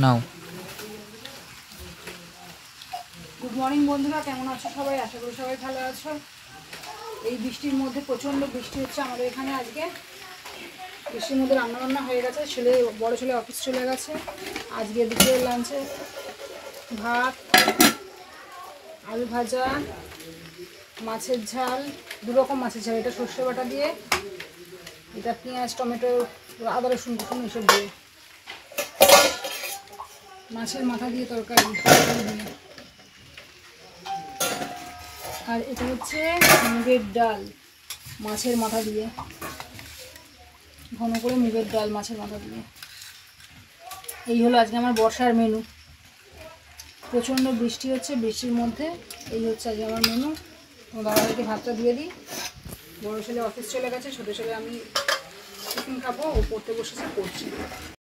নাও। Good morning বন্ধুরা, কেমন আছো সবাই? আশা করি সবাই ভালো আছো। এই বৃষ্টির মধ্যে প্রচণ্ড বৃষ্টি হচ্ছে আমাদের এখানে। আজকে বৃষ্টির মধ্যে রান্নাবান্না হয়ে গেছে, বড় ছেলে অফিস চলে গেছে। আজকে দুপুরের লাঞ্চে ভাত, আলু ভাজা, মাছের ঝাল, দুরকম মাছের ঝাল। এটা সর্ষে বাটা দিয়ে, এটা পেঁয়াজ টমেটো আদা রসুন এসব দিয়ে, মাছের মাথা দিয়ে তরকারি দিয়ে। আর এটা হচ্ছে মুগের ডাল মাছের মাথা দিয়ে, ঘন করে মুগের ডাল মাছের মাথা দিয়ে। এই হলো আজকে আমার বর্ষার মেনু। প্রচণ্ড বৃষ্টি হচ্ছে, বৃষ্টির মধ্যে এই হচ্ছে আজকে আমার মেনু। তোমার দাদাভাইকে ভাতটা দিয়ে দিই। বড়ো ছেলে অফিস চলে গেছে, ছোটো ছেলে আমি টিফিন খাবো, ও পড়তে বসেছে, পড়ছি।